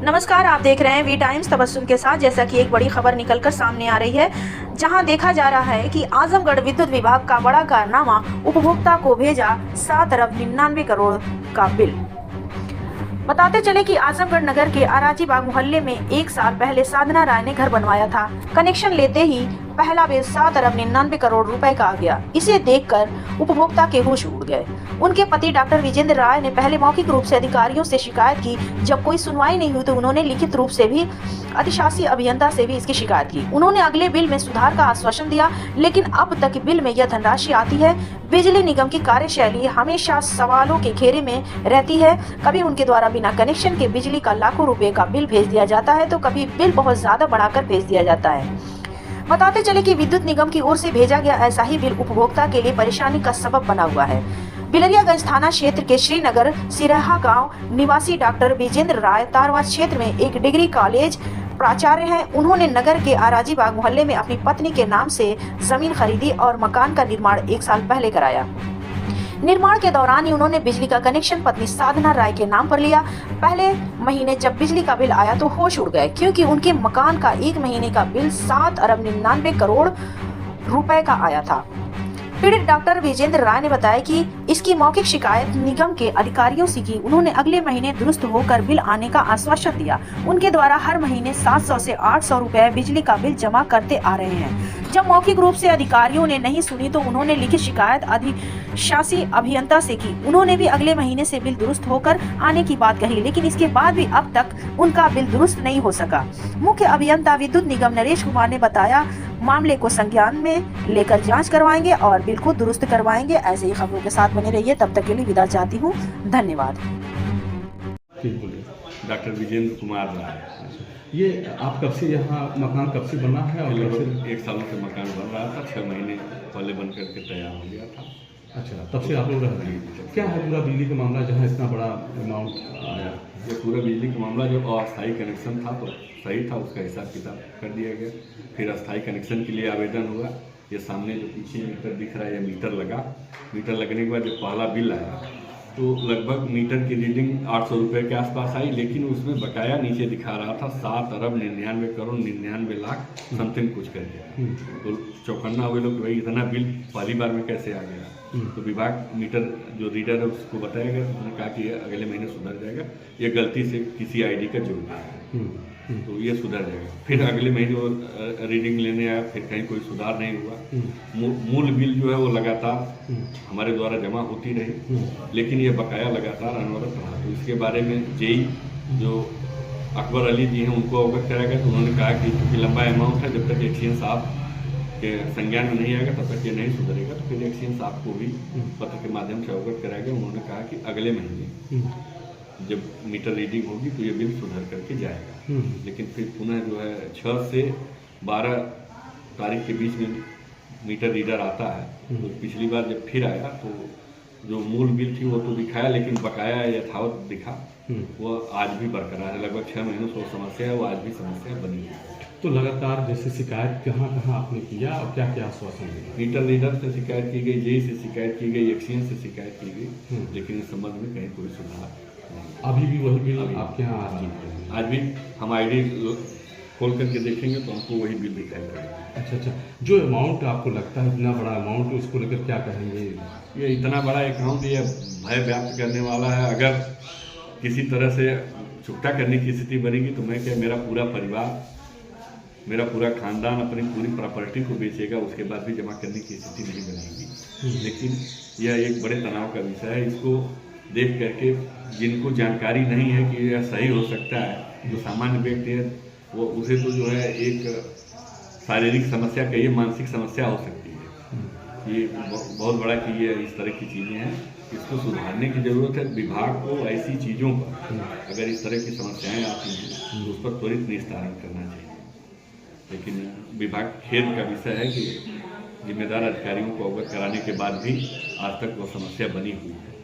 नमस्कार, आप देख रहे हैं वी टाइम्स तबस्सुम के साथ। जैसा कि एक बड़ी खबर निकलकर सामने आ रही है, जहां देखा जा रहा है कि आजमगढ़ विद्युत विभाग का बड़ा कारनामा, उपभोक्ता को भेजा 7 अरब 99 करोड़ का बिल। बताते चले कि आजमगढ़ नगर के आराजी बाग मोहल्ले में 1 साल पहले साधना राय ने घर बनवाया था। कनेक्शन लेते ही पहला बिल 7 अरब 99 करोड़ रुपए का आ गया। इसे देखकर उपभोक्ता के होश उड़ गए। उनके पति डॉक्टर विजेंद्र राय ने पहले मौखिक रूप से अधिकारियों से शिकायत की। जब कोई सुनवाई नहीं हुई तो उन्होंने लिखित रूप से भी अधिशासी अभियंता से भी इसकी शिकायत की। उन्होंने अगले बिल में सुधार का आश्वासन दिया, लेकिन अब तक बिल में यह धनराशि आती है। बिजली निगम की कार्यशैली हमेशा सवालों के घेरे में रहती है। कभी उनके द्वारा बिना कनेक्शन के बिजली का लाखों रुपए का बिल भेज दिया जाता है, तो कभी बिल बहुत ज्यादा बढ़ाकर भेज दिया जाता है। बताते चले कि विद्युत निगम की ओर से भेजा गया ऐसा ही बिल उपभोक्ता के लिए परेशानी का सबब बना हुआ है। बिलरियागंज थाना क्षेत्र के श्रीनगर सिरहा गांव निवासी डॉक्टर विजेंद्र राय तारवास क्षेत्र में एक डिग्री कॉलेज प्राचार्य हैं। उन्होंने नगर के आराजी बाग मोहल्ले में अपनी पत्नी के नाम से जमीन खरीदी और मकान का निर्माण 1 साल पहले कराया। निर्माण के दौरान ही उन्होंने बिजली का कनेक्शन पत्नी साधना राय के नाम पर लिया। पहले महीने जब बिजली का बिल आया तो होश उड़ गए, क्योंकि उनके मकान का 1 महीने का बिल 7 अरब 99 करोड़ रुपए का आया था। पीड़ित डॉक्टर विजेंद्र राय ने बताया कि इसकी मौखिक शिकायत निगम के अधिकारियों से की। उन्होंने अगले महीने दुरुस्त होकर बिल आने का आश्वासन दिया। उनके द्वारा हर महीने 700 से 800 रुपए बिजली का बिल जमा करते आ रहे हैं। जब मौखिक रूप से अधिकारियों ने नहीं सुनी तो उन्होंने लिखित शिकायत अधिशासी अभियंता से की। उन्होंने भी अगले महीने से बिल दुरुस्त होकर आने की बात कही, लेकिन इसके बाद भी अब तक उनका बिल दुरुस्त नहीं हो सका। मुख्य अभियंता विद्युत निगम नरेश कुमार ने बताया, मामले को संज्ञान में लेकर जांच करवाएंगे और बिल को दुरुस्त करवाएंगे। ऐसे ही खबरों के साथ बने रहिए। तब तक के लिए विदा चाहती हूँ। धन्यवाद। डॉक्टर विजेंद्र कुमार राय। ये आप कब से यहाँ मकान कब से बना है? और लगभग 1 सालों से मकान बन रहा था। 6 महीने पहले बन करके तैयार हो गया था। अच्छा, तब से आप लोग रह रहे हैं। क्या है पूरा बिजली का मामला जहाँ इतना बड़ा अमाउंट आया? ये पूरा बिजली का मामला जो अस्थायी कनेक्शन था तो सही था, उसका हिसाब किताब कर दिया गया। फिर अस्थायी कनेक्शन के लिए आवेदन हुआ। ये सामने जो पीछे मीटर दिख रहा है, ये मीटर लगा। मीटर लगने के बाद जो पहला बिल आया तो लगभग मीटर की रीडिंग 800 रुपये के आसपास आई, लेकिन उसमें बकाया नीचे दिखा रहा था 7 अरब 99 करोड़ 99 लाख समथिंग कुछ करके। तो चौकन्ना हुए लोग कि भाई इतना बिल पहली बार में कैसे आ गया। तो विभाग मीटर जो रीडर है उसको बताया गया, उसने कहा कि अगले महीने सुधर जाएगा, ये गलती से किसी आईडी का जुड़ गया है तो ये सुधर जाएगा। फिर अगले महीने वो रीडिंग लेने आया, फिर कहीं कोई सुधार नहीं हुआ। मूल बिल जो है वो लगातार हमारे द्वारा जमा होती रही, लेकिन ये बकाया लगातार अनवरत रहा। तो इसके बारे में जेई जो अकबर अली जी हैं उनको अवगत कराया गया। तो उन्होंने कहा कि चूँकि लंबा अमाउंट है, जब तक एक्सीएन साहब के संज्ञान में नहीं आएगा तब तक ये नहीं सुधरेगा। तो फिर एक्सीएन साहब को भी पत्र के माध्यम से अवगत कराया गया। उन्होंने कहा कि अगले महीने जब मीटर रीडिंग होगी तो ये बिल सुधर करके जाएगा। लेकिन फिर पुनः जो है 6 से 12 तारीख के बीच में मीटर रीडर आता है। तो पिछली बार जब फिर आया तो जो मूल बिल थी वो तो दिखाया, लेकिन बकाया यथावत दिखा। वो आज भी बरकरार है। लगभग 6 महीनों से वो समस्या है, वो आज भी समस्या बनी है। तो लगातार जैसे शिकायत कहाँ कहाँ आपने किया और क्या क्या आश्वासन दिया? मीटर रीडर से शिकायत की गई, जेई से शिकायत की गई, एक्सीएन से शिकायत की गई, लेकिन इस संबंध में कहीं कोई सुधार नहीं। अभी भी वही बिल आपके यहाँ आज भी हम आईडी खोल करके देखेंगे तो हमको वही बिल दिखाई पड़ेगा। अच्छा, जो अमाउंट आपको लगता है इतना बड़ा अमाउंट, उसको लेकर क्या कहेंगे? ये इतना बड़ा अकाउंट ये भय व्याप्त करने वाला है। अगर किसी तरह से चुकता करने की स्थिति बनेगी तो मैं क्या, मेरा पूरा परिवार, मेरा पूरा खानदान अपनी पूरी प्रॉपर्टी को बेचेगा, उसके बाद भी जमा करने की स्थिति नहीं बनेगी। लेकिन यह एक बड़े तनाव का विषय है। इसको देख करके जिनको जानकारी नहीं है कि यह सही हो सकता है, जो सामान्य व्यक्ति है वो उसे तो जो है एक शारीरिक समस्या कहिए, मानसिक समस्या हो सकती है। ये बहुत बड़ा कि ये इस तरह की चीज़ें हैं, इसको सुधारने की ज़रूरत है। विभाग को ऐसी चीज़ों पर अगर इस तरह की समस्याएं आती हैं तो उस पर त्वरित निस्तारण करना चाहिए। लेकिन विभाग खेद का विषय है कि जिम्मेदार अधिकारियों को अवगत कराने के बाद भी आज तक वो समस्या बनी हुई है।